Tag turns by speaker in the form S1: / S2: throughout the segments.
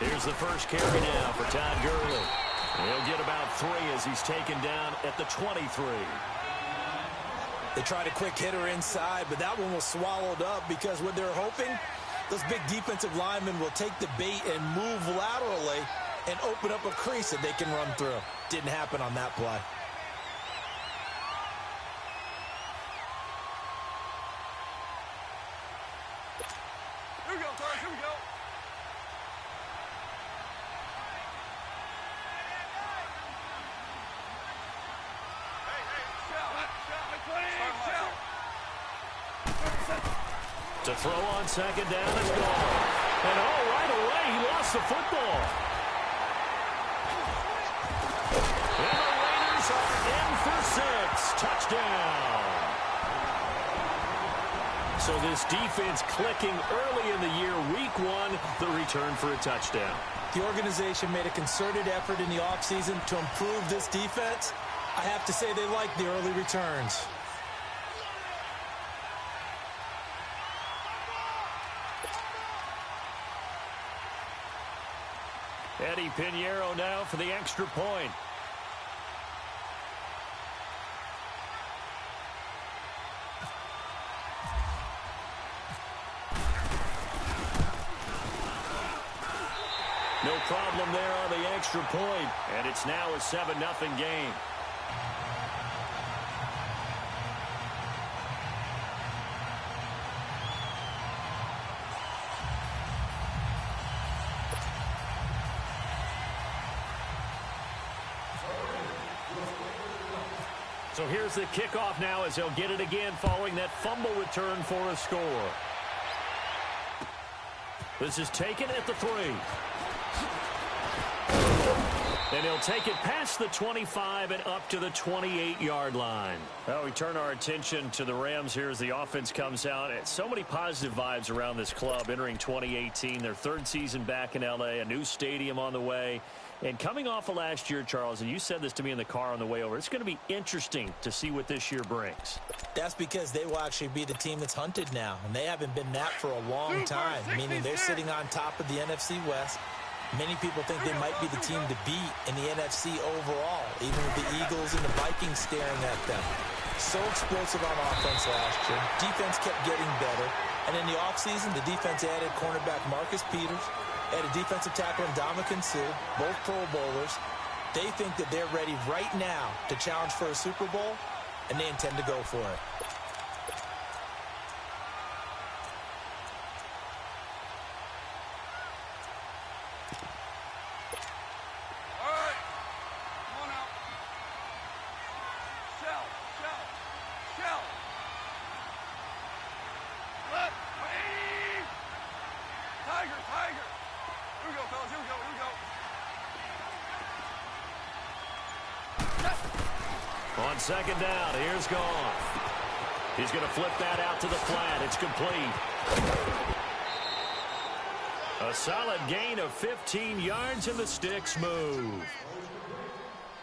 S1: Here's the first carry now for Todd Gurley. He'll get about 3 as he's taken down at the 23.
S2: They tried a quick hitter inside, but that one was swallowed up because what they're hoping, those big defensive linemen will take the bait and move laterally and open up a crease that they can run through. Didn't happen on that play.
S3: Here we go, Carter. Here we go.
S1: To throw on second down is gone. And right away, he lost the football. And the Raiders are in for 6. Touchdown. So this defense clicking early in the year, week 1, the return for a touchdown.
S2: The organization made a concerted effort in the offseason to improve this defense. I have to say they like the early returns.
S1: Eddie Pinheiro now for the extra point. No problem there on the extra point, and it's now a 7-0 game. So here's the kickoff now as he'll get it again following that fumble return for a score. This is taken at the 3. And he'll take it past the 25 and up to the 28-yard line. Well, we turn our attention to the Rams here as the offense comes out. So many positive vibes around this club entering 2018. Their 3rd season back in L.A., a new stadium on the way. And coming off of last year, Charles, and you said this to me in the car on the way over, it's going to be interesting to see what this year brings.
S2: That's because they will actually be the team that's hunted now, and they haven't been that for a long time, meaning they're sitting on top of the NFC West. Many people think they might be the team to beat in the NFC overall, even with the Eagles and the Vikings staring at them. So explosive on offense last year. Defense kept getting better. And in the offseason, the defense added cornerback Marcus Peters, added defensive tackle Ndamukong Suh, both Pro Bowlers. They think that they're ready right now to challenge for a Super Bowl, and they intend to go for it.
S1: On second down, here's gone. He's going to flip that out to the flat. It's complete. A solid gain of 15 yards, and the sticks move.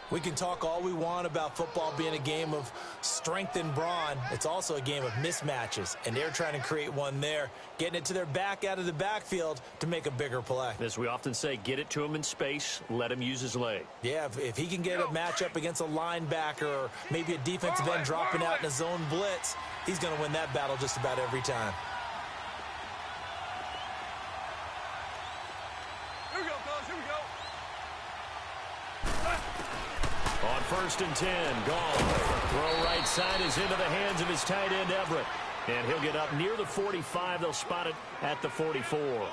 S2: We can talk all we want about football being a game of strength and brawn. It's also a game of mismatches, and they're trying to create one there, getting it to their back out of the backfield to make a bigger play.
S1: As we often say, get it to him in space, let him use his leg.
S2: Yeah, if he can get a matchup against a linebacker or maybe a defensive end dropping out in a zone blitz, he's going to win that battle just about every time.
S1: On 1st and 10, gone. Throw right side is into the hands of his tight end, Everett. And he'll get up near the 45. They'll spot it at the 44.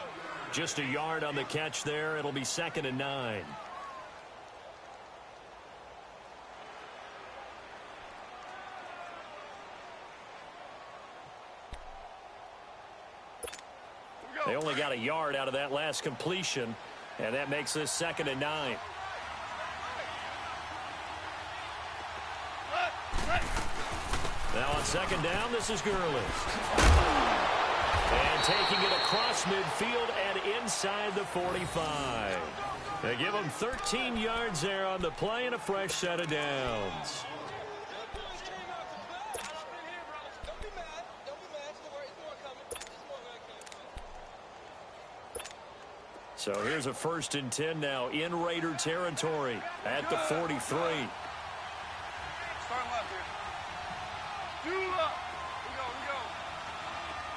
S1: Just a yard on the catch there. It'll be 2nd and 9. They only got a yard out of that last completion, and that makes this 2nd and 9. Now on second down, this is Gurley. And taking it across midfield and inside the 45. They give him 13 yards there on the play and a fresh set of downs. So here's a 1st and 10 now in Raider territory at the 43.
S3: Start left here. Do up. We go.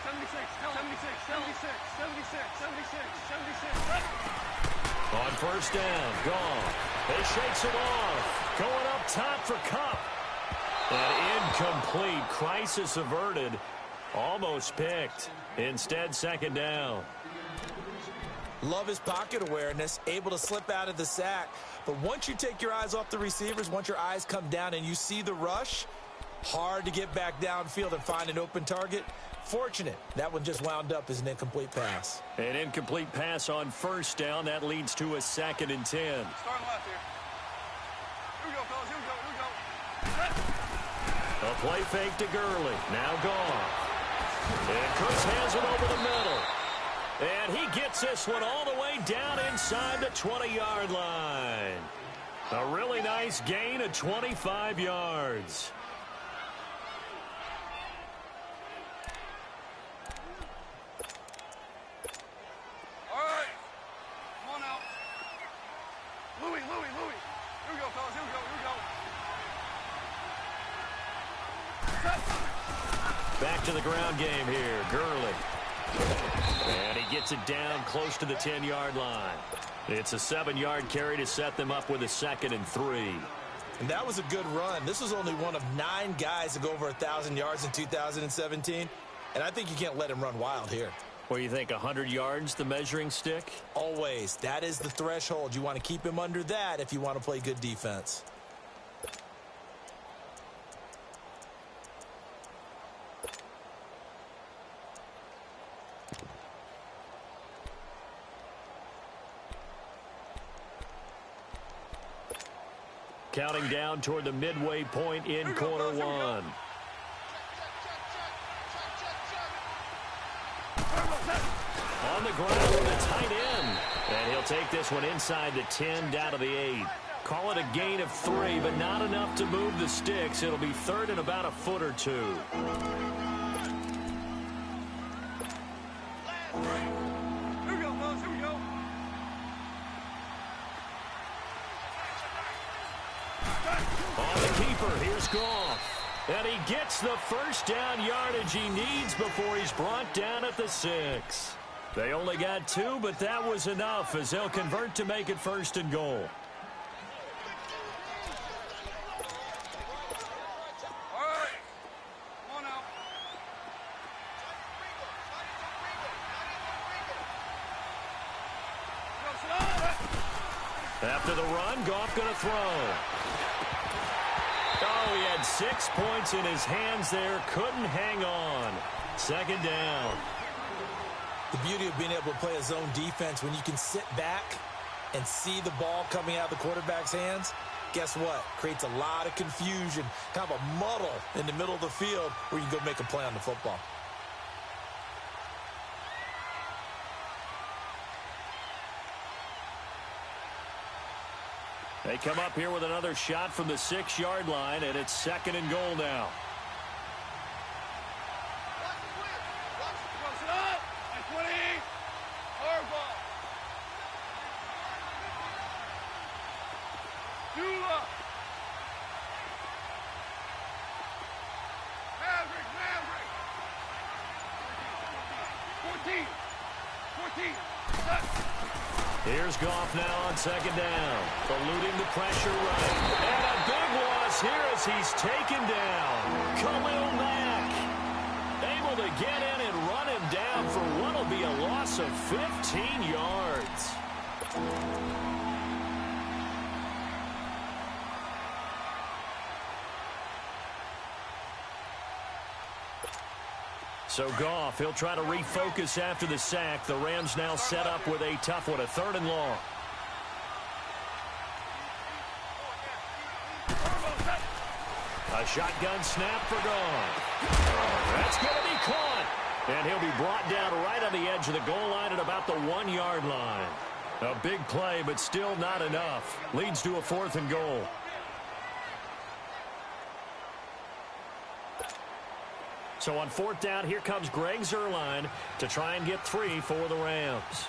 S3: 76, 76, 76, 76, 76, 76.
S1: On 1st down, Goff. He shakes it off. Going up top for Kupp. An incomplete. Crisis averted. Almost picked. Instead, 2nd down.
S2: Love his pocket awareness, able to slip out of the sack. But once you take your eyes off the receivers, once your eyes come down and you see the rush, hard to get back downfield and find an open target. Fortunate, that one just wound up as an incomplete pass.
S1: An incomplete pass on 1st down. That leads to a 2nd and 10.
S3: Starting left here. Here we go, fellas. Here we go.
S1: A play fake to Gurley. Now Goff. And Cooks has it over the middle. And he gets this one all the way down inside the 20-yard line. A really nice gain of 25 yards.
S3: All right. Come on out. Louis. Here we go, fellas. Here we go.
S1: Back to the ground game here. Gurley. And he gets it down close to the 10-yard line. It's a 7-yard carry to set them up with a 2nd and 3.
S2: And that was a good run. This was only one of 9 guys to go over 1,000 yards in 2017. And I think you can't let him run wild here.
S1: What do you think, 100 yards, the measuring stick?
S2: Always. That is the threshold. You want to keep him under that if you want to play good defense.
S1: Counting down toward the midway point in quarter one. On the ground with a tight end. And he'll take this one inside the 10 down to the 8. Call it a gain of 3, but not enough to move the sticks. It'll be 3rd and about a foot or 2.
S3: Here we go, fellas. Here we go.
S1: On the keeper, here's Goff. And he gets the 1st down yardage he needs before he's brought down at the 6. They only got 2, but that was enough as they'll convert to make it 1st and goal.
S3: All right. Come on out.
S1: After the run, Goff going to throw. Oh, he had 6 points in his hands there. Couldn't hang on. 2nd down.
S2: The beauty of being able to play a zone defense when you can sit back and see the ball coming out of the quarterback's hands, guess what? Creates a lot of confusion, kind of a muddle in the middle of the field where you can go make a play on the football.
S1: They come up here with another shot from the 6-yard line, and it's 2nd and goal now. Here's Goff now on 2nd down. Eluding the pressure right. And a big loss here as he's taken down. Khalil Mack able to get in and run him down for what will be a loss of 15 yards. So Goff, he'll try to refocus after the sack. The Rams now set up with a tough one, a 3rd and long. A shotgun snap for Goff. That's going to be caught. And he'll be brought down right on the edge of the goal line at about the 1-yard line. A big play, but still not enough. Leads to a 4th and goal. So on 4th down, here comes Greg Zuerlein to try and get 3 for the Rams.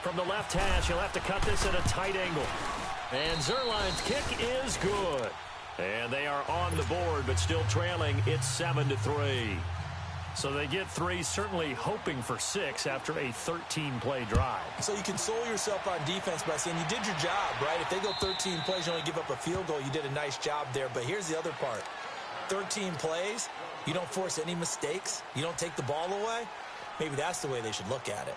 S1: From the left hash, he'll have to cut this at a tight angle. And Zerline's kick is good. And they are on the board, but still trailing. It's 7-3. So they get 3, certainly hoping for 6 after a 13-play drive.
S2: So you console yourself on defense by saying you did your job, right? If they go 13 plays, you only give up a field goal, you did a nice job there. But here's the other part. 13 plays, you don't force any mistakes, you don't take the ball away. Maybe that's the way they should look at it.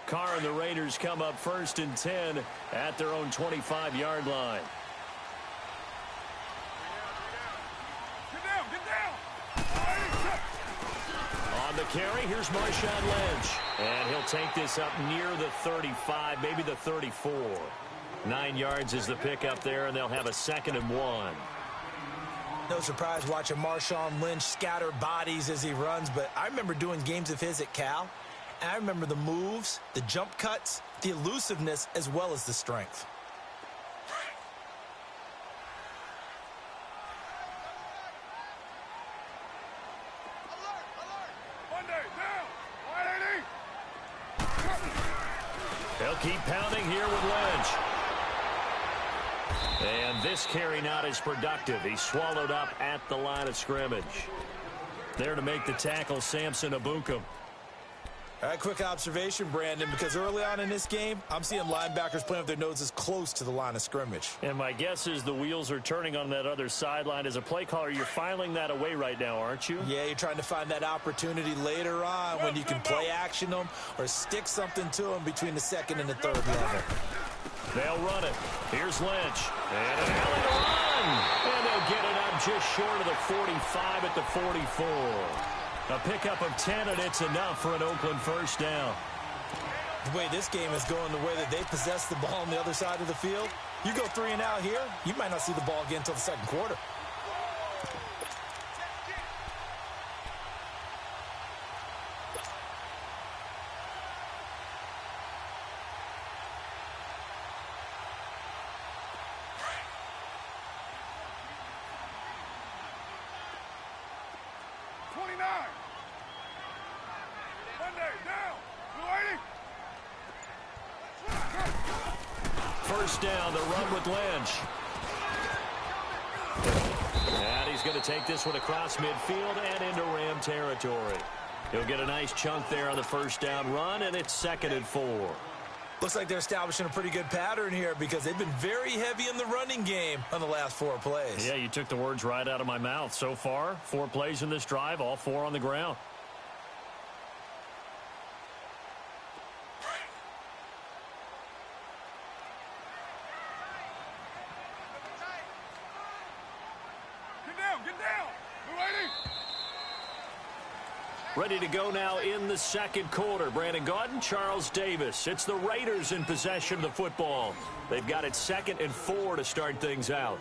S1: Carr and the Raiders come up 1st and 10 at their own 25-yard line.
S3: Get down.
S1: On the carry, here's Marshawn Lynch. And he'll take this up near the 35, maybe the 34. 9 yards is the pickup there, and they'll have a 2nd and 1.
S2: No surprise watching Marshawn Lynch scatter bodies as he runs, but I remember doing games of his at Cal. And I remember the moves, the jump cuts, the elusiveness, as well as the strength.
S1: They'll keep pounding here with Lynch. And this carry not as productive. He's swallowed up at the line of scrimmage. There to make the tackle, Samson Abukum.
S2: All right, quick observation, Brandon, because early on in this game, I'm seeing linebackers playing with their noses close to the line of scrimmage.
S1: And my guess is the wheels are turning on that other sideline. As a play caller, you're filing that away right now, aren't you?
S2: Yeah, you're trying to find that opportunity later on when you can play action them or stick something to them between the 2nd and the 3rd level.
S1: They'll run it. Here's Lynch. And an alley to run. And they'll get it up just short of the 45 at the 44. A pickup of 10, and it's enough for an Oakland 1st down.
S2: The way this game is going, the way that they possess the ball on the other side of the field, you go 3 and out here, you might not see the ball again until the 2nd quarter.
S1: First down, the run with Lynch. And he's going to take this one across midfield and into Ram territory. He'll get a nice chunk there on the first down run, and it's 2nd and 4.
S2: Looks like they're establishing a pretty good pattern here because they've been very heavy in the running game on the last 4 plays.
S1: Yeah, you took the words right out of my mouth. So far, 4 plays in this drive, all 4 on the ground. Ready to go now in the 2nd quarter. Brandon Gaudin, Charles Davis. It's the Raiders in possession of the football. They've got it 2nd and 4 to start things out.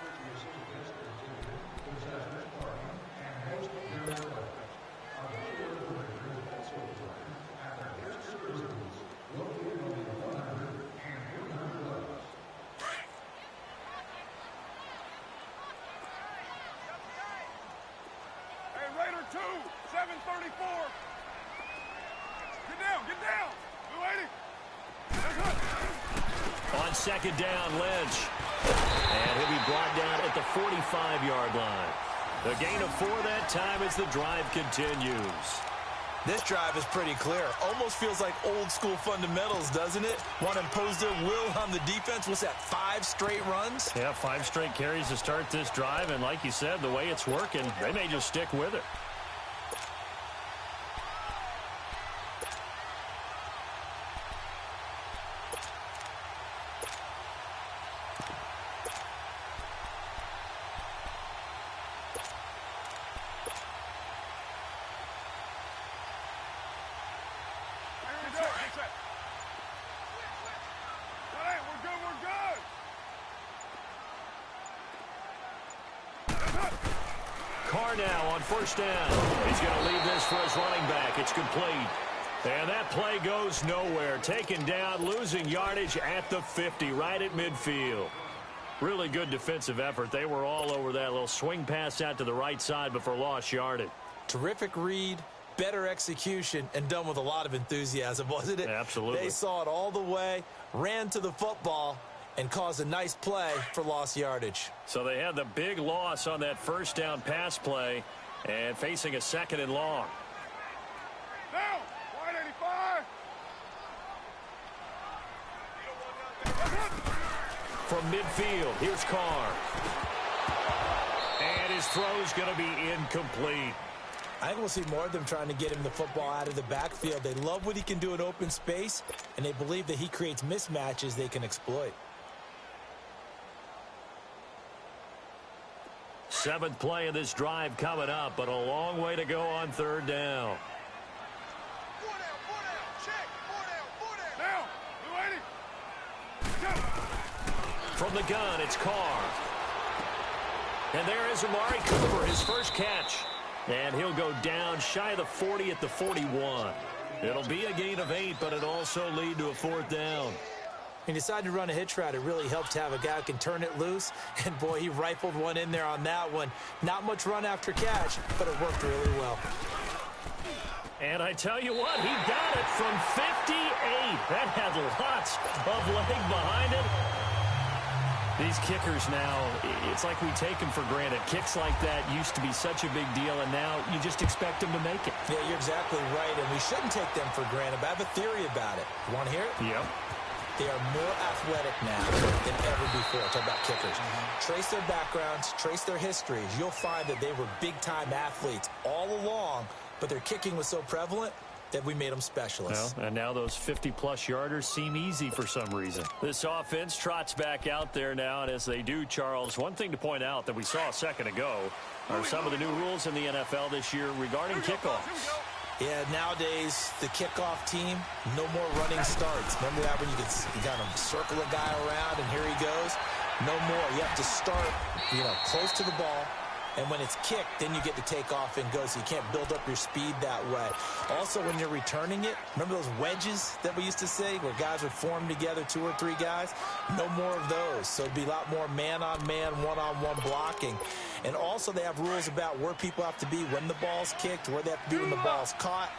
S1: On 2nd down, Lynch. And he'll be brought down at the 45-yard line. A gain of 4 that time as the drive continues.
S2: This drive is pretty clear. Almost feels like old school fundamentals, doesn't it? Want to impose their will on the defense. What's that, 5 straight runs?
S1: Yeah, 5 straight carries to start this drive. And like you said, the way it's working, they may just stick with it. Carr now on first down. He's going to leave this for his running back. It's complete. And that play goes nowhere. Taken down, losing yardage at the 50, right at midfield. Really good defensive effort. They were all over that little swing pass out to the right side before lost yardage.
S2: Terrific read, better execution, and done with a lot of enthusiasm, wasn't it?
S1: Absolutely.
S2: They saw it all the way, ran to the football, and caused a nice play for lost yardage.
S1: So they had the big loss on that first down pass play and facing a second and long.
S3: Down, 185.
S1: From midfield, here's Carr. And his throw's going to be incomplete.
S2: I think we'll see more of them trying to get him the football out of the backfield. They love what he can do in open space, and they believe that he creates mismatches they can exploit.
S1: Seventh play of this drive coming up, but a long way to go on third down. From the gun, it's Carr. And there is Amari Cooper, his first catch. And he'll go down shy of the 40 at the 41. It'll be a gain of 8, but it'll also lead to a fourth down.
S2: He decided to run a hitch route. It really helps to have a guy who can turn it loose. And, boy, he rifled one in there on that one. Not much run after catch, but it worked really well.
S1: And I tell you what, he got it from 58. That had lots of leg behind it. These kickers now, it's like we take them for granted. Kicks like that used to be such a big deal, and now you just expect them to make it.
S2: Yeah, you're exactly right, and we shouldn't take them for granted. But I have a theory about it. You want to hear it?
S1: Yep.
S2: They are more athletic now than ever before. Talk about kickers. Trace their backgrounds, trace their histories. You'll find that they were big-time athletes all along, but their kicking was so prevalent that we made them specialists.
S1: Well, and now those 50-plus yarders seem easy for some reason. This offense trots back out there now, and as they do, Charles, one thing to point out that we saw a second ago are some of the new rules in the NFL this year regarding kickoffs.
S2: Yeah, nowadays, the kickoff team, no more running starts. Remember that when you kind of circle a guy around and here he goes? No more. You have to start, close to the ball. And when it's kicked, then you get to take off and go, so you can't build up your speed that way. Also, when you're returning it, remember those wedges that we used to say where guys would form together, 2 or 3 guys? No more of those. So it'd be a lot more man-on-man, one-on-one blocking. And also they have rules about where people have to be when the ball's kicked, where they have to be when the ball's caught.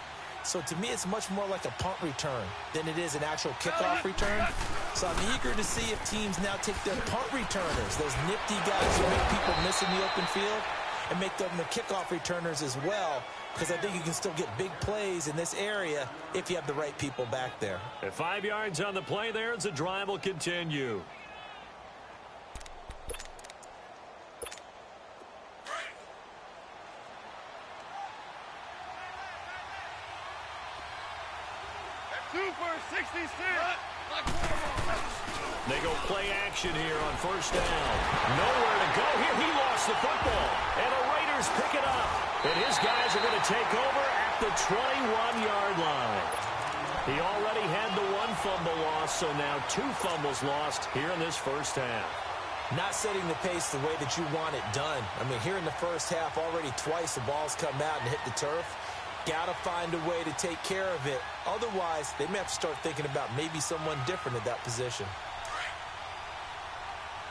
S2: So to me, it's much more like a punt return than it is an actual kickoff return. So I'm eager to see if teams now take their punt returners, those nifty guys who make people miss in the open field, and make them the kickoff returners as well, because I think you can still get big plays in this area if you have the right people back there.
S1: At 5 yards on the play there, as the drive will continue. They go play action here on first down. Nowhere to go here. He lost the football. And the Raiders pick it up. And his guys are going to take over at the 21-yard line. He already had the 1 fumble loss, so now 2 fumbles lost here in this first half.
S2: Not setting the pace the way that you want it done. I mean, here in the first half, already twice the ball's come out and hit the turf. Got to find a way to take care of it. Otherwise, they may have to start thinking about maybe someone different at that position.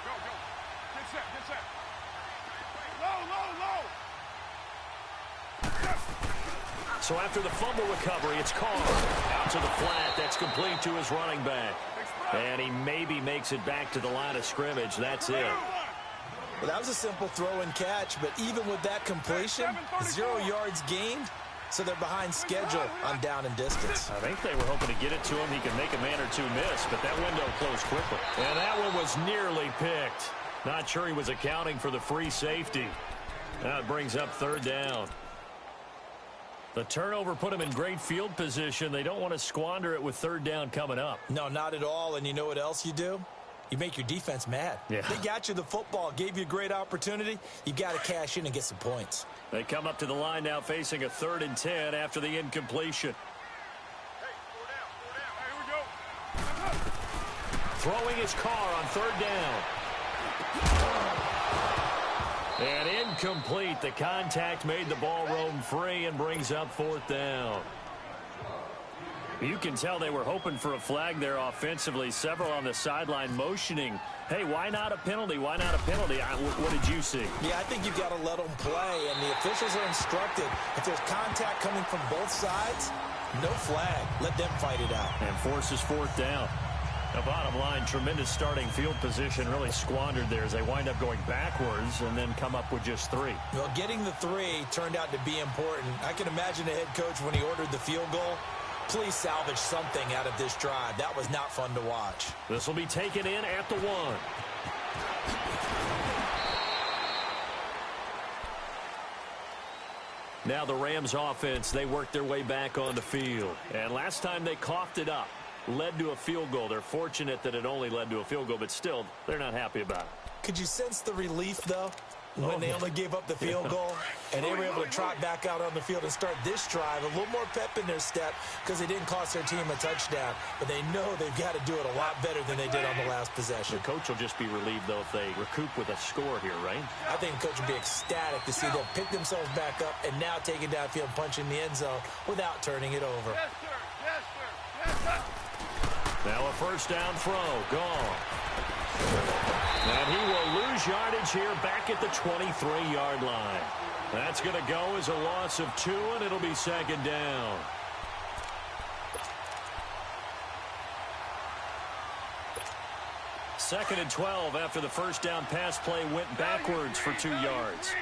S3: Go. Get set. Low.
S1: So after the fumble recovery, it's Carr. Out to the flat. That's complete to his running back. And he maybe makes it back to the line of scrimmage. That's it.
S2: Well, that was a simple throw and catch, but even with that completion, 0 yards gained. So they're behind schedule on down and distance.
S1: I think they were hoping to get it to him. He can make a man or 2 miss, but that window closed quickly. And that one was nearly picked. Not sure he was accounting for the free safety. Now it brings up third down. The turnover put him in great field position. They don't want to squander it with third down coming up.
S2: No, not at all. And you know what else you do? You make your defense mad.
S1: Yeah.
S2: They got you the football, gave you a great opportunity. You got to cash in and get some points.
S1: They come up to the line now facing a 3rd and 10 after the incompletion.
S3: Hey, here we go.
S1: Throwing his Carr on 3rd down. And incomplete. The contact made the ball roam free and brings up 4th down. You can tell they were hoping for a flag there offensively. Several on the sideline motioning, hey, why not a penalty? Why not a penalty? What did you see?
S2: Yeah, I think you've got to let them play, and the officials are instructed. If there's contact coming from both sides, no flag. Let them fight it out.
S1: And forces fourth down. The bottom line, tremendous starting field position, really squandered there as they wind up going backwards and then come up with just 3.
S2: Well, getting the 3 turned out to be important. I can imagine the head coach when he ordered the field goal. Please salvage something out of this drive. That was not fun to watch.
S1: This will be taken in at the 1. Now the Rams offense, they worked their way back on the field. And last time they coughed it up, led to a field goal. They're fortunate that it only led to a field goal, but still, they're not happy about it.
S2: Could you sense the relief, though, when they only gave up the field goal and they were able to trot back out on the field and start this drive? A little more pep in their step because they didn't cost their team a touchdown, but they know they've got to do it a lot better than they did on the last possession.
S1: The coach will just be relieved, though, if they recoup with a score here, right?
S2: I think the coach will be ecstatic to see them pick themselves back up and now take it downfield, punch in the end zone without turning it over.
S3: Yes, sir. Yes, sir. Yes, sir.
S1: Now a first down throw, gone. And he will lose yardage here back at the 23-yard line. That's going to go as a loss of 2, and it'll be second down. Second and 12 after the first down pass play went backwards for 2 yards.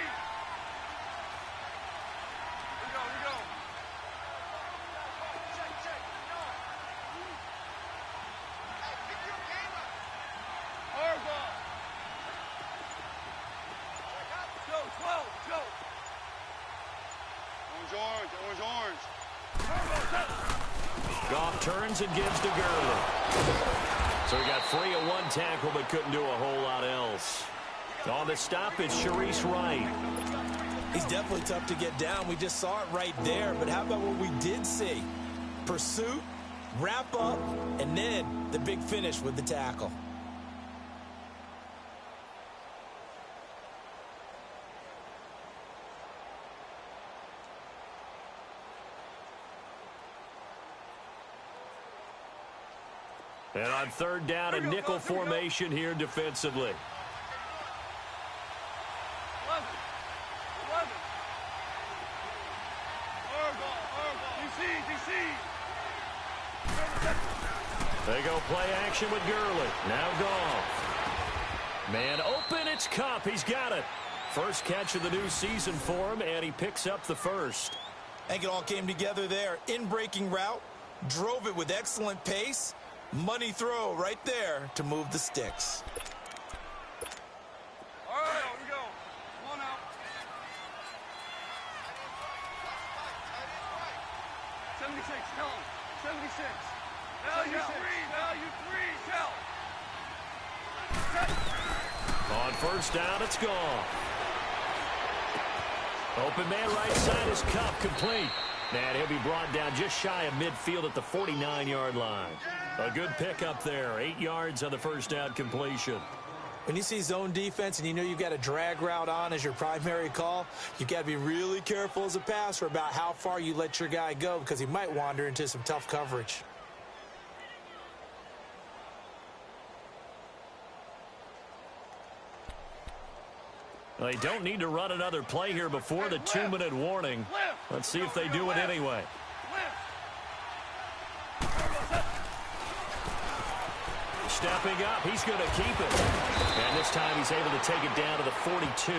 S1: Goff turns and gives to Gurley. So he got free of 1 tackle but couldn't do a whole lot else. On the stop, it's Sharice Wright.
S2: He's definitely tough to get down. We just saw it right there. But how about what we did see? Pursuit, wrap up, and then the big finish with the tackle.
S1: And on third down, a nickel formation here defensively.
S3: 11.
S1: They go play action with Gurley. Now Goff. Man open, it's Kupp. He's got it. First catch of the new season for him, and he picks up the first.
S2: I think it all came together there. In-breaking route, drove it with excellent pace. Money throw right there to move the sticks.
S3: All right, here we go. Come on out. 76, tell him. 76. Value 3, tell.
S1: On first down, it's gone. Open man right side is Kupp, complete. And he'll be brought down just shy of midfield at the 49-yard line. A good pickup there. 8 yards on the first down completion.
S2: When you see zone defense and you know you've got a drag route on as your primary call, you've got to be really careful as a passer about how far you let your guy go because he might wander into some tough coverage.
S1: They don't need to run another play here before the 2-minute warning. Let's see if they do it anyway. Stepping up, he's going to keep it. And this time he's able to take it down to the 42.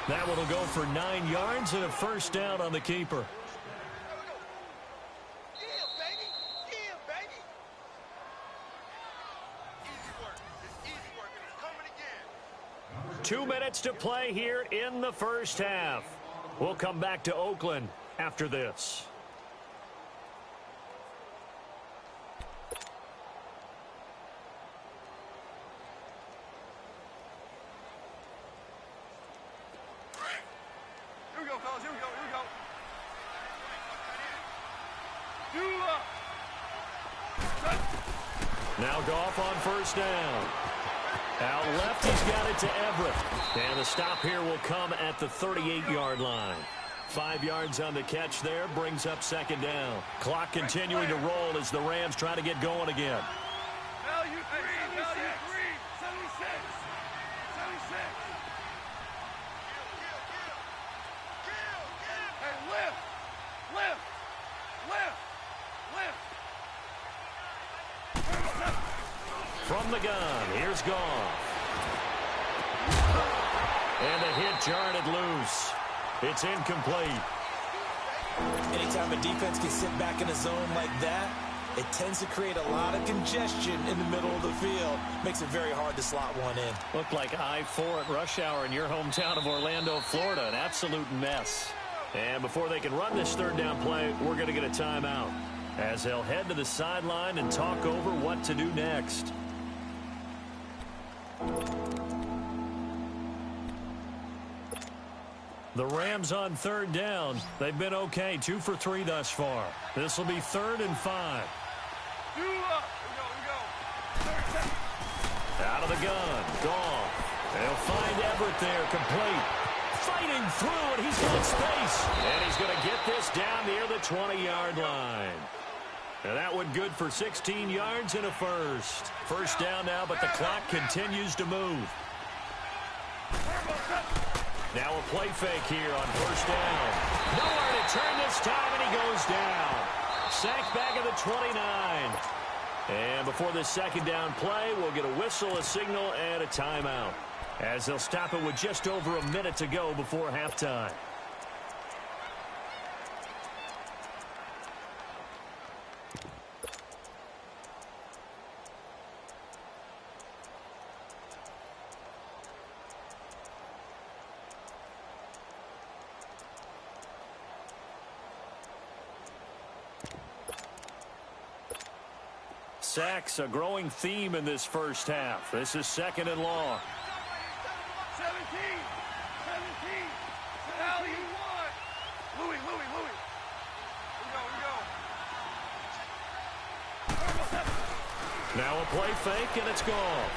S1: That one will go for 9 yards and a first down on the keeper.
S3: Yeah, baby. Yeah, baby. Easy work. It's easy work, and it's coming again.
S1: 2 minutes to play here in the first half. We'll come back to Oakland after this.
S3: Here we go, fellas. Here we go.
S1: Now Goff on first down. Out left, he's got it to Everett. And the stop here will come at the 38-yard line. 5 yards on the catch there, brings up second down. Clock continuing to roll as the Rams try to get going again.
S3: Value 3, value 3, 76, 76. Hey, lift, lift, lift, lift.
S1: From the gun, here's Goff. And a hit jarred it loose. It's incomplete.
S2: Anytime a defense can sit back in a zone like that, it tends to create a lot of congestion in the middle of the field. Makes it very hard to slot one in.
S1: Looked like I-4 at rush hour in your hometown of Orlando, Florida. An absolute mess. And before they can run this third down play, we're going to get a timeout, as they'll head to the sideline and talk over what to do next. The Rams on third down. They've been okay, 2 for 3 thus far. This will be 3rd and 5.
S3: Here we go.
S1: Out of the gun, Goff. They'll find Everett there, complete. Fighting through, and he's got space. And he's going to get this down near the 20-yard line. And that one good for 16 yards and a first. First down now, but the clock continues to move. Now a play fake here on first down. Nowhere to turn this time, and he goes down. Sacked back at the 29. And before this second down play, we'll get a whistle, a signal, and a timeout, as they'll stop it with just over a minute to go before halftime. Sacks, a growing theme in this first half. This is 2nd and long.
S3: 17. Value 1. Louis. Here we go.
S1: Now a play fake, and it's gone.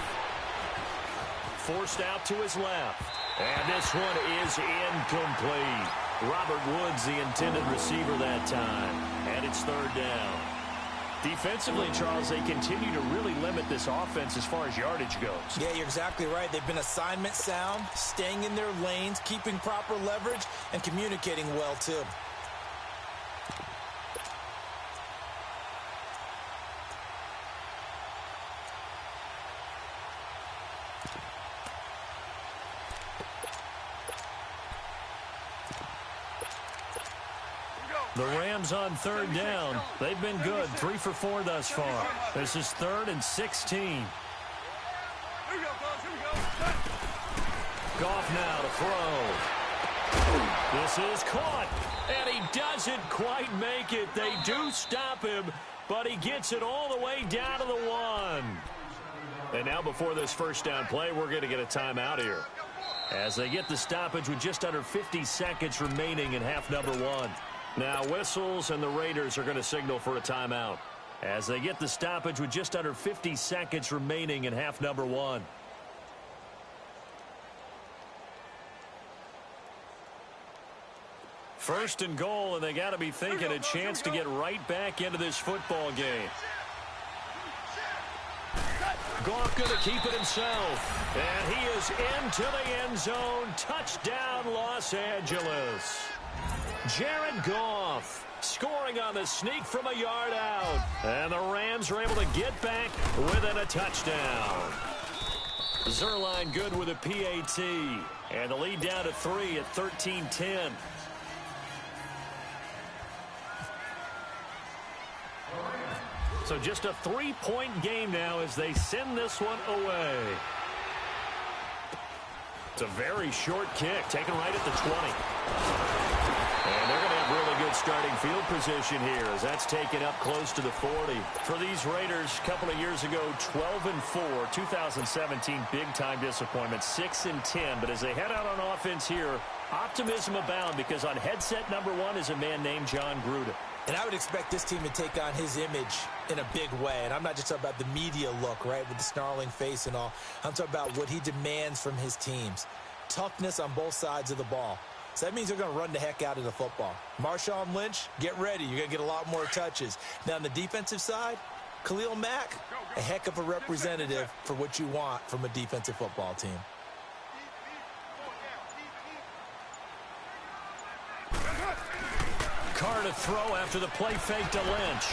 S1: Forced out to his left. And this one is incomplete. Robert Woods, the intended receiver that time. And it's 3rd down. Defensively, Charles, they continue to really limit this offense as far as yardage goes.
S2: Yeah, you're exactly right. They've been assignment sound, staying in their lanes, keeping proper leverage, and communicating well, too.
S1: The Rams on 3rd down. They've been good, 3 for 4 thus far. This is 3rd and 16.
S3: Here we go, guys.
S1: Goff now to throw. This is caught, and he doesn't quite make it. They do stop him, but he gets it all the way down to the 1. And now before this first down play, we're going to get a timeout here, as they get the stoppage with just under 50 seconds remaining in half number 1. Now whistles, and the Raiders are going to signal for a timeout, as they get the stoppage with just under 50 seconds remaining in half number 1. First and goal, and they got to be thinking a chance to get right back into this football game. Goff going to keep it himself, and he is into the end zone. Touchdown, Los Angeles. Jared Goff scoring on the sneak from a yard out. And the Rams are able to get back within a touchdown. Zerline good with a PAT. And the lead down to 3 at 13-10. So just a 3-point game now as they send this one away. It's a very short kick, taken right at the 20. And they're going to have really good starting field position here, as that's taken up close to the 40. For these Raiders, a couple of years ago, 12-4, 2017, big-time disappointment, 6-10. But as they head out on offense here, optimism abound, because on headset number 1 is a man named John Gruden.
S2: And I would expect this team to take on his image in a big way. And I'm not just talking about the media look, right, with the snarling face and all. I'm talking about what he demands from his teams. Toughness on both sides of the ball. So that means they're going to run the heck out of the football. Marshawn Lynch, get ready. You're going to get a lot more touches. Now, on the defensive side, Khalil Mack, a heck of a representative for what you want from a defensive football team.
S1: Carr to throw after the play fake to Lynch.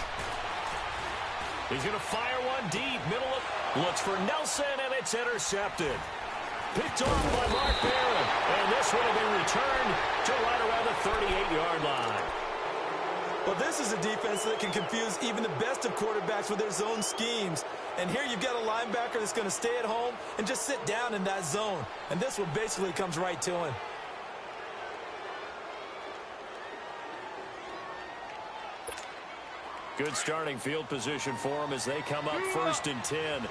S1: He's going to fire one deep. Middle of, looks for Nelson, and it's intercepted. Picked off by Mark Barron. And this one will be returned to right around the 38-yard line.
S2: Well, this is a defense that can confuse even the best of quarterbacks with their zone schemes. And here you've got a linebacker that's going to stay at home and just sit down in that zone. And this one basically comes right to him.
S1: Good starting field position for them as they come up 1st and 10.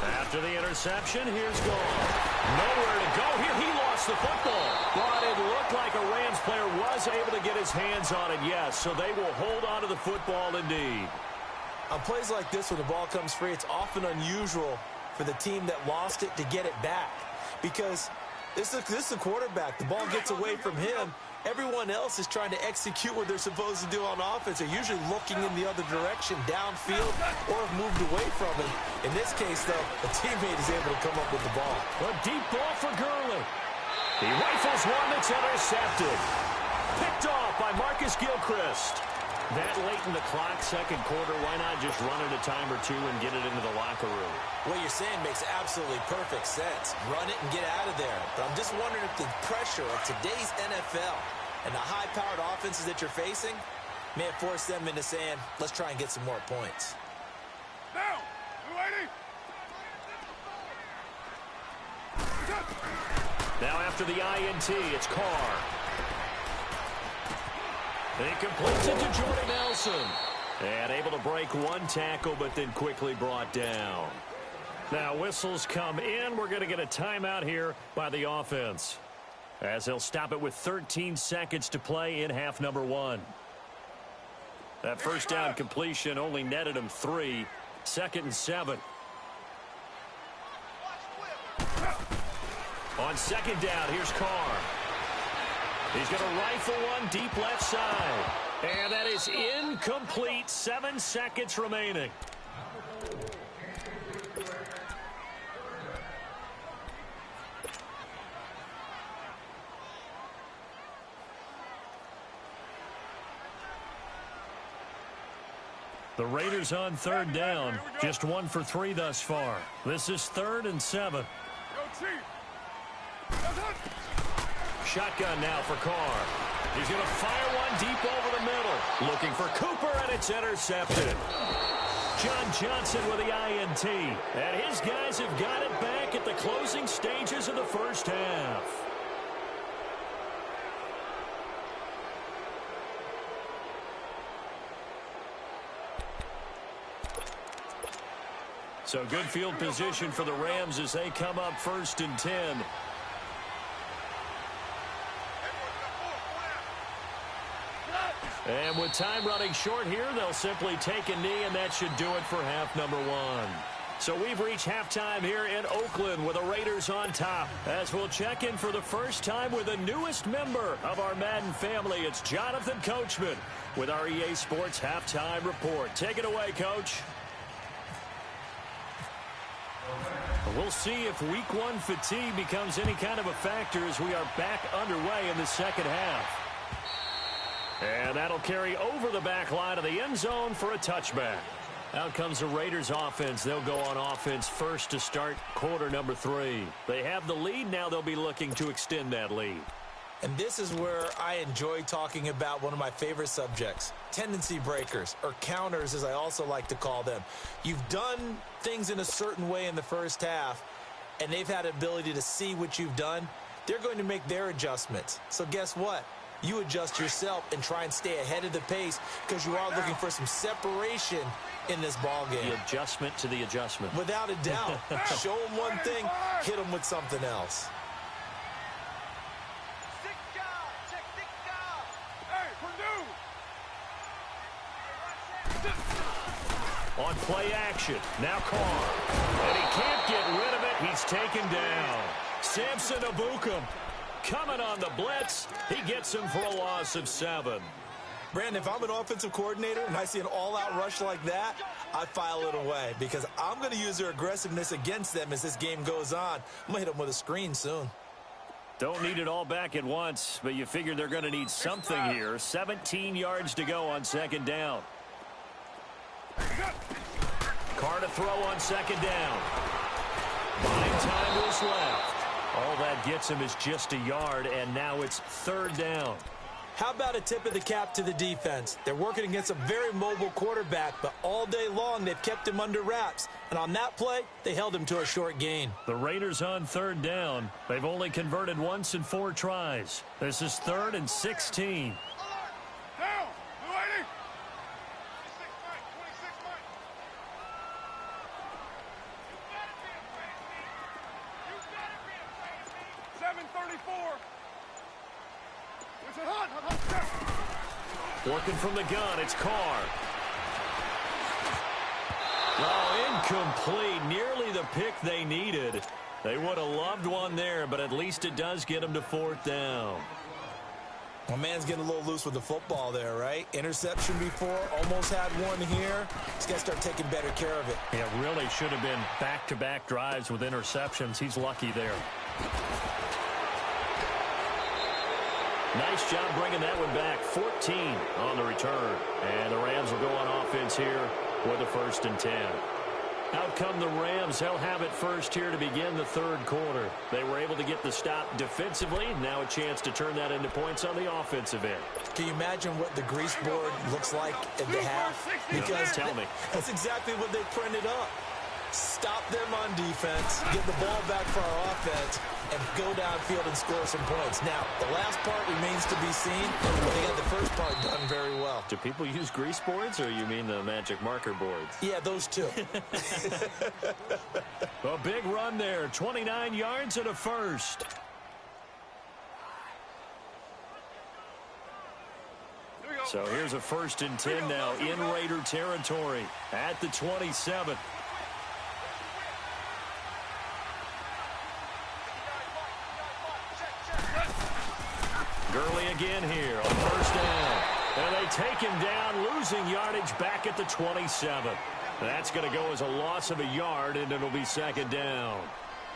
S1: After the interception, here's gone. Nowhere to go here. He lost the football. But it looked like a Rams player was able to get his hands on it, yes. So they will hold on to the football indeed.
S2: On plays like this, when the ball comes free, it's often unusual for the team that lost it to get it back. Because this is a quarterback. The ball gets away from him. Everyone else is trying to execute what they're supposed to do on offense. They're usually looking in the other direction, downfield, or have moved away from him. In this case, though, a teammate is able to come up with the ball.
S1: A deep ball for Gurley. He rifles one that's intercepted. Picked off by Marcus Gilchrist. That late in the clock, second quarter, why not just run it a time or two and get it into the locker room?
S2: What you're saying makes absolutely perfect sense. Run it and get out of there. But I'm just wondering if the pressure of today's NFL and the high-powered offenses that you're facing may have forced them into saying, let's try and get some more points.
S3: Now, we're waiting.
S1: Now after the INT, it's Carr. He completes it to Jordan Nelson. And able to break one tackle, but then quickly brought down. Now whistles come in. We're going to get a timeout here by the offense, as they'll stop it with 13 seconds to play in half number 1. That first down completion only netted him 3. 2nd and 7. On 2nd down, here's Carr. He's going to rifle one deep left side. And that is incomplete. 7 seconds remaining. The Raiders on 3rd down. Just 1 for 3 thus far. This is 3rd and 7. Shotgun now for Carr. He's going to fire one deep over the middle. Looking for Cooper, and it's intercepted. John Johnson with the INT. And his guys have got it back at the closing stages of the first half. So good field position for the Rams as they come up 1st and 10. And with time running short here, they'll simply take a knee, and that should do it for half number 1. So we've reached halftime here in Oakland with the Raiders on top. As we'll check in for the first time with the newest member of our Madden family, it's Jonathan Coachman with our EA Sports Halftime Report. Take it away, Coach. We'll see if Week 1 fatigue becomes any kind of a factor as we are back underway in the second half. And that'll carry over the back line of the end zone for a touchback. Out comes the Raiders offense. They'll go on offense first to start quarter number 3. They have the lead. Now they'll be looking to extend that lead.
S2: And this is where I enjoy talking about one of my favorite subjects, tendency breakers, or counters as I also like to call them. You've done things in a certain way in the first half, and they've had the ability to see what you've done. They're going to make their adjustments. So guess what? You adjust yourself and try and stay ahead of the pace because you are looking for some separation in this ball game.
S1: The adjustment to the adjustment.
S2: Without a doubt. Show them one thing, hit them with something else.
S1: on play action. Now Carr. And he can't get rid of it. He's taken down. Samson Abukum coming on the blitz. He gets him for a loss of 7.
S2: Brandon, if I'm an offensive coordinator and I see an all-out rush like that, I file it away because I'm going to use their aggressiveness against them as this game goes on. I'm going to hit them with a screen soon.
S1: Don't need it all back at once, but you figure they're going to need something here. 17 yards to go on second down. Carr to throw on second down. 9 time is left. All that gets him is just a yard, and now it's third down.
S2: How about a tip of the cap to the defense? They're working against a very mobile quarterback, but all day long they've kept him under wraps. And on that play, they held him to a short gain.
S1: The Raiders on third down. They've only converted once in 4 tries. This is 3rd and 16.
S3: Down. 7:34.
S1: Working from the gun, it's Carr. Oh, incomplete. Nearly the pick they needed. They would have loved one there, but at least it does get them to 4th down.
S2: My man's getting a little loose with the football there, right? Interception before, almost had one here. He's got to start taking better care of it.
S1: Yeah, really should have been back-to-back drives with interceptions. He's lucky there. Nice job bringing that one back. 14 on the return. And the Rams will go on offense here with a 1st and 10. Out come the Rams. They'll have it first here to begin the third quarter. They were able to get the stop defensively. Now a chance to turn that into points on the offensive end.
S2: Can you imagine what the grease board looks like at the half? Because
S1: tell me.
S2: That's exactly what they printed up. Stop them on defense, get the ball back for our offense, and go downfield and score some points. Now, the last part remains to be seen, but they got the first part done very well.
S1: Do people use grease boards, or you mean the magic marker boards?
S2: Yeah, those two.
S1: A big run there, 29 yards and a 1st. So here's a 1st and 10 now in Raider territory at the 27. Gurley again here on 1st down. And they take him down, losing yardage back at the 27. That's going to go as a loss of a yard, and it'll be 2nd down.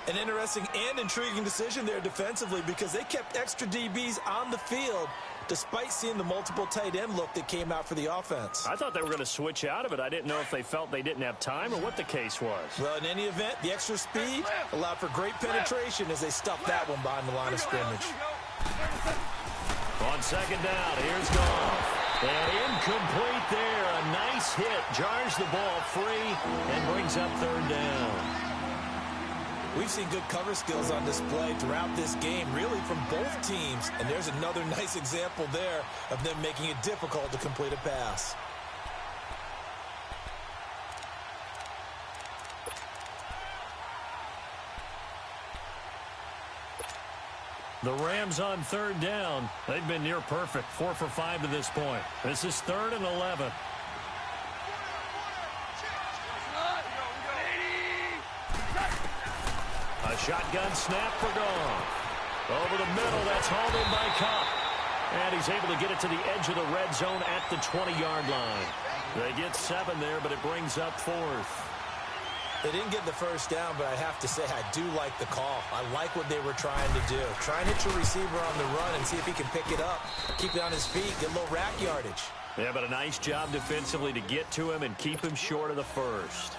S2: An interesting and intriguing decision there defensively because they kept extra DBs on the field despite seeing the multiple tight end look that came out for the offense.
S1: I thought they were going to switch out of it. I didn't know if they felt they didn't have time or what the case was.
S2: Well, in any event, the extra speed allowed for great penetration as they stuffed that one behind the line of scrimmage.
S1: On 2nd down, here's Goff. And incomplete there. A nice hit. Jars the ball free and brings up 3rd down.
S2: We've seen good cover skills on display throughout this game, really from both teams. And there's another nice example there of them making it difficult to complete a pass.
S1: The Rams on 3rd down. They've been near perfect. 4 for 5 to this point. This is 3rd and 11. A shotgun snap for Goff. Over the middle, that's hauled in by Cup. And he's able to get it to the edge of the red zone at the 20-yard line. They get 7 there, but it brings up 4th.
S2: They didn't get the 1st down, but I have to say I do like the call. I like what they were trying to do. Try and hit your receiver on the run and see if he can pick it up, keep it on his feet, get a little rack yardage.
S1: Yeah, but a nice job defensively to get to him and keep him short of the 1st.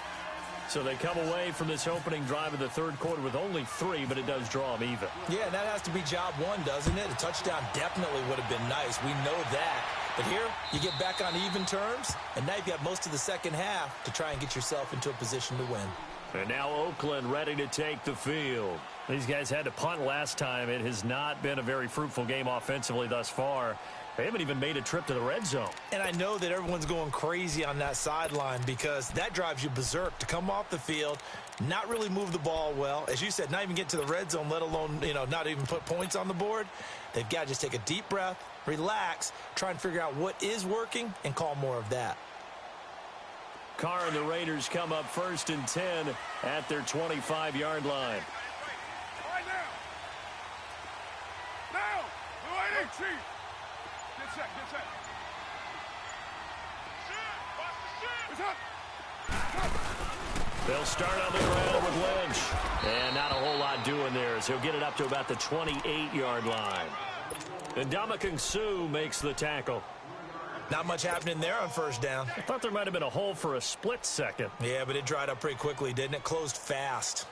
S1: So they come away from this opening drive of the third quarter with only 3, but it does draw them even.
S2: Yeah, and that has to be job 1, doesn't it? A touchdown definitely would have been nice. We know that. But here, you get back on even terms, and now you've got most of the second half to try and get yourself into a position to win.
S1: And now Oakland ready to take the field. These guys had to punt last time. It has not been a very fruitful game offensively thus far. They haven't even made a trip to the red zone. And
S2: I know that everyone's going crazy on that sideline because that drives you berserk to come off the field, not really move the ball well. As you said, not even get to the red zone, let alone, not even put points on the board. They've got to just take a deep breath, relax, try and figure out what is working, and call more of that.
S1: Carr and the Raiders come up 1st and 10 at their 25-yard line.
S3: Right now. Now. Blue 80. Get set. Get set. It's up.
S1: They'll start on the ground with Lynch. And not a whole lot doing there as he'll get it up to about the 28-yard line. And Ndamukong Suh makes the tackle.
S2: Not much happening there on 1st down.
S1: I thought there might have been a hole for a split second.
S2: Yeah, but it dried up pretty quickly, didn't it? Closed fast.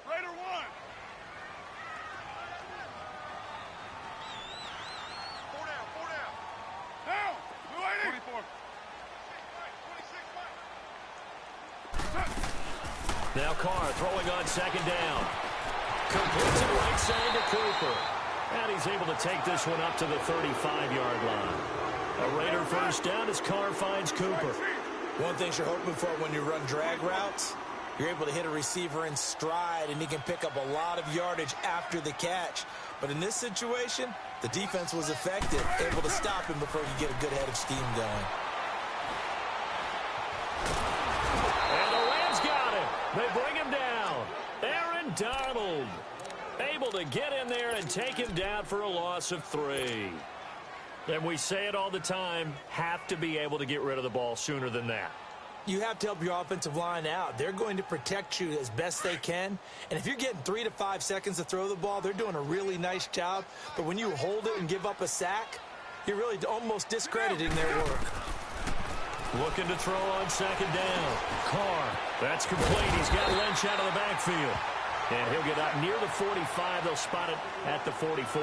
S3: Raider 1. Four down. Now. Blue 80. 24.
S1: Now Carr throwing on 2nd down. Completes it right side to Cooper. And he's able to take this one up to the 35-yard line. A Raider 1st down as Carr finds Cooper.
S2: One thing you're hoping for when you run drag routes, you're able to hit a receiver in stride, and he can pick up a lot of yardage after the catch. But in this situation, the defense was effective, able to stop him before he could get a good head of steam going.
S1: They bring him down. Aaron Donald able to get in there and take him down for a loss of 3. And we say it all the time, have to be able to get rid of the ball sooner than that.
S2: You have to help your offensive line out. They're going to protect you as best they can. And if you're getting 3 to 5 seconds to throw the ball, they're doing a really nice job. But when you hold it and give up a sack, you're really almost discrediting their work.
S1: Looking to throw on 2nd down. Carr, that's complete. He's got Lynch out of the backfield. And he'll get up near the 45. They'll spot it at the 44.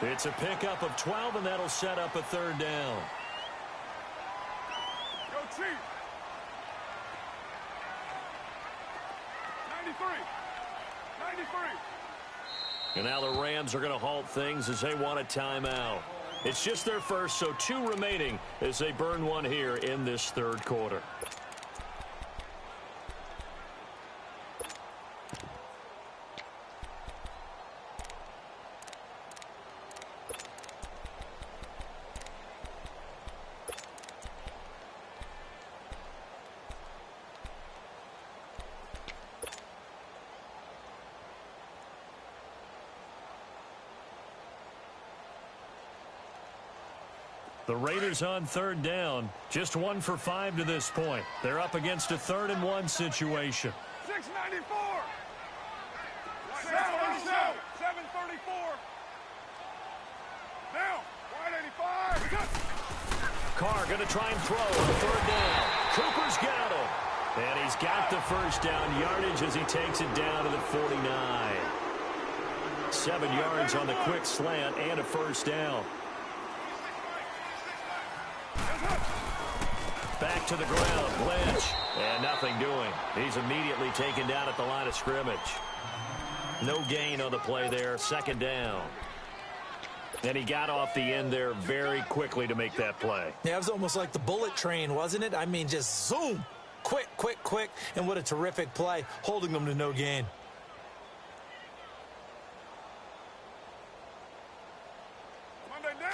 S1: It's a pickup of 12, and that'll set up a 3rd down.
S3: Go Chief. 93.
S1: And now the Rams are going to halt things as they want a timeout. It's just their first, so 2 remaining as they burn one here in this 3rd quarter. The Raiders on 3rd down. Just 1 for 5 to this point. They're up against a 3rd and 1 situation.
S3: 694. 734. Now, 185.
S1: Carr going to try and throw on 3rd down. Cooper's got him. And he's got the 1st down yardage as he takes it down to the 49. 7 yards on the quick slant and a 1st down. Back to the ground, Lynch, and nothing doing. He's immediately taken down at the line of scrimmage. No gain on the play there, 2nd down. And he got off the end there very quickly to make that play.
S2: Yeah, it was almost like the bullet train, wasn't it? I mean, just zoom, quick, and what a terrific play, holding them to no gain.
S3: Monday down.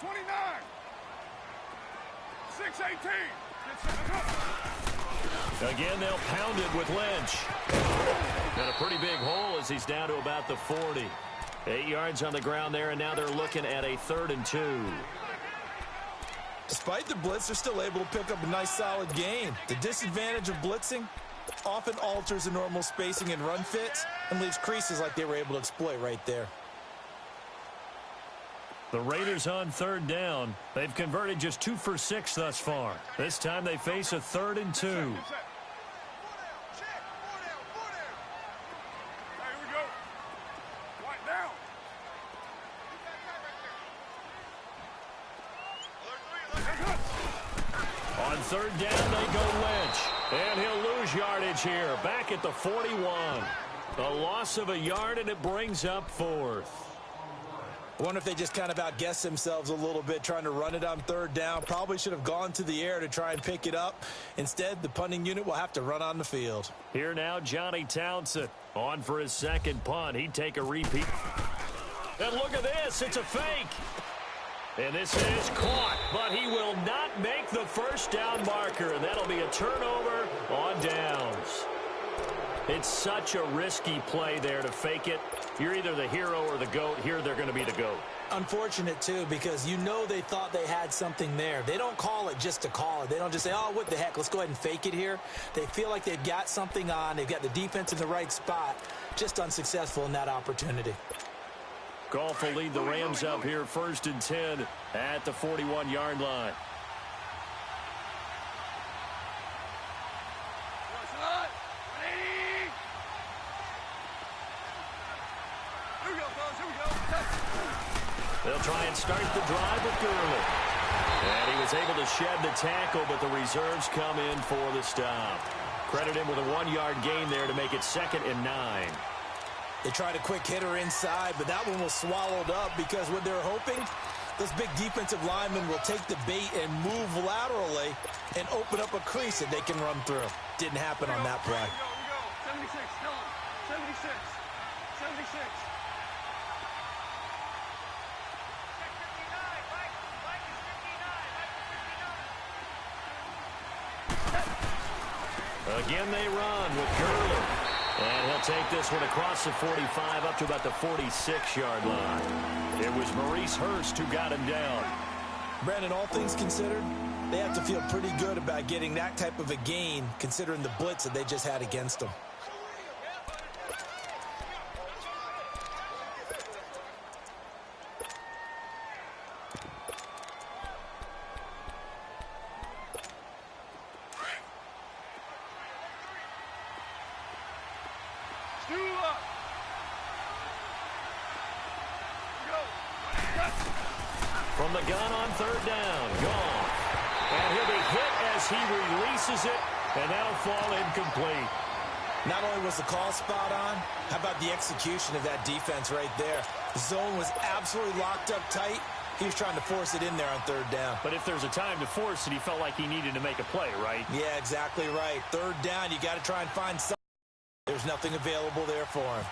S3: 29. 618.
S1: Again, they'll pound it with Lynch. Got a pretty big hole as he's down to about the 40. 8 yards on the ground there, and now they're looking at a 3rd and 2.
S2: Despite the blitz, they're still able to pick up a nice solid gain. The disadvantage of blitzing often alters the normal spacing and run fits and leaves creases like they were able to exploit right there.
S1: The Raiders on 3rd down. They've converted just 2 for 6 thus far. This time they face a 3rd and 2.
S3: Hey, here we go. Right down.
S1: On 3rd down, they go Lynch. And he'll lose yardage here. Back at the 41. A loss of a yard, and it brings up 4th.
S2: I wonder if they just kind of outguessed themselves a little bit trying to run it on third down. Probably should have gone to the air to try and pick it up. Instead, the punting unit will have to run on the field.
S1: Here now, Johnny Townsend on for his second punt. He'd take a repeat. And look at this. It's a fake. And this is caught, but he will not make the first down marker, and that'll be a turnover on downs. It's such a risky play there to fake it. You're either the hero or the GOAT. Here they're going to be the GOAT.
S2: Unfortunate, too, because you know they thought they had something there. They don't call it just to call it. They don't just say, oh, what the heck, let's go ahead and fake it here. They feel like they've got something on. They've got the defense in the right spot. Just unsuccessful in that opportunity.
S1: Goff will lead the Rams up here 1st and 10 at the 41-yard line. They'll try and start the drive with Gurley. And he was able to shed the tackle, but the reserves come in for the stop. Credit him with a 1-yard gain there to make it 2nd and 9.
S2: They tried a quick hitter inside, but that one was swallowed up because what they're hoping, those big defensive linemen will take the bait and move laterally and open up a crease that they can run through. Didn't happen on that play.
S3: 76, Dylan. 76. 76.
S1: Again they run with Gurley. And he'll take this one across the 45 up to about the 46-yard line. It was Maurice Hurst who got him down.
S2: Brandon, all things considered, they have to feel pretty good about getting that type of a gain considering the blitz that they just had against them.
S1: From the gun on 3rd down, gone. And he'll be hit as he releases it, and that'll fall incomplete.
S2: Not only was the call spot on, how about the execution of that defense right there? The zone was absolutely locked up tight. He was trying to force it in there on 3rd down.
S1: But if there's a time to force it, he felt like he needed to make a play, right?
S2: Yeah, exactly right. 3rd down, you got to try and find something. There's nothing available there for him.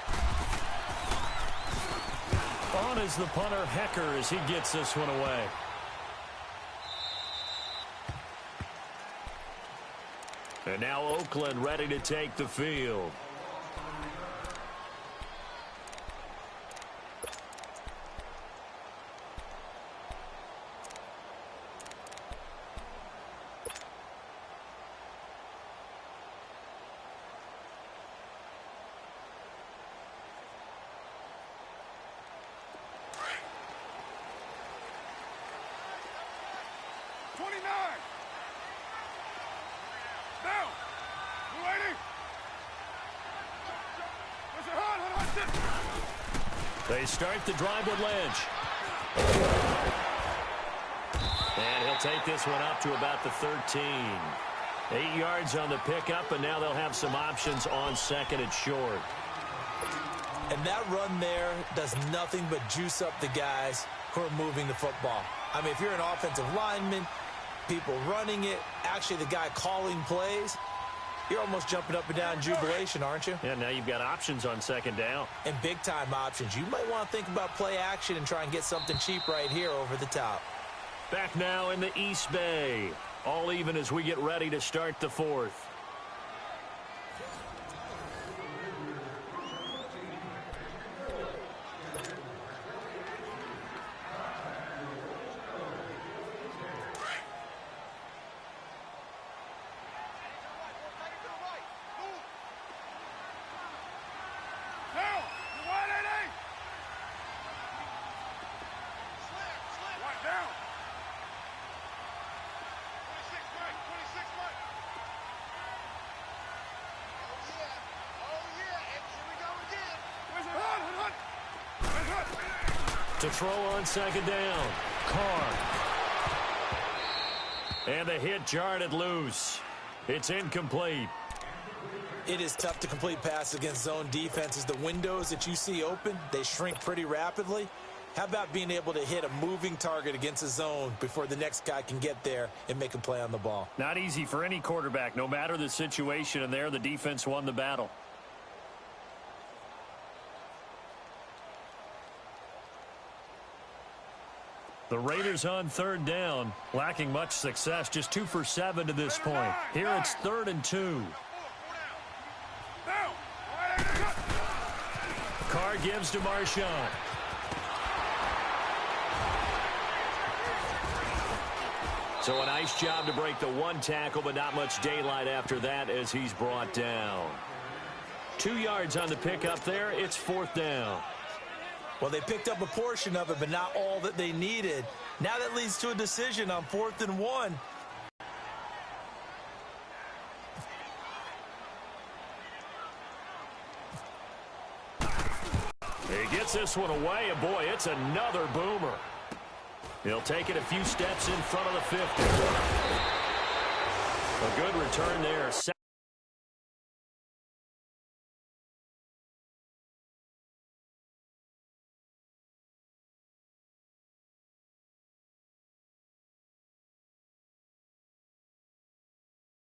S1: On is the punter, Hecker, as he gets this one away. And now Oakland ready to take the field. They start the drive with Lynch. And he'll take this one up to about the 13. 8 yards on the pickup, and now they'll have some options on 2nd and short.
S2: And that run there does nothing but juice up the guys who are moving the football. I mean, if you're an offensive lineman, people running it, actually the guy calling plays, you're almost jumping up and down in jubilation, aren't you?
S1: Yeah, now you've got options on 2nd down.
S2: And big-time options. You might want to think about play action and try and get something cheap right here over the top.
S1: Back now in the East Bay. All even as we get ready to start the 4th. To throw on 2nd down. Carr. And the hit jarred it loose. It's incomplete.
S2: It is tough to complete passes against zone defenses. The windows that you see open, they shrink pretty rapidly. How about being able to hit a moving target against a zone before the next guy can get there and make a play on the ball?
S1: Not easy for any quarterback, no matter the situation, and there the defense won the battle. The Raiders on third down, lacking much success, just 2 for 7 to this point. Here it's 3rd and 2. Carr gives to Marshawn. So a nice job to break the one tackle, but not much daylight after that as he's brought down. 2 yards on the pickup there. It's 4th down.
S2: Well, they picked up a portion of it, but not all that they needed. Now that leads to a decision on 4th and 1.
S1: He gets this one away, and boy, it's another boomer. He'll take it a few steps in front of the 50. A good return there.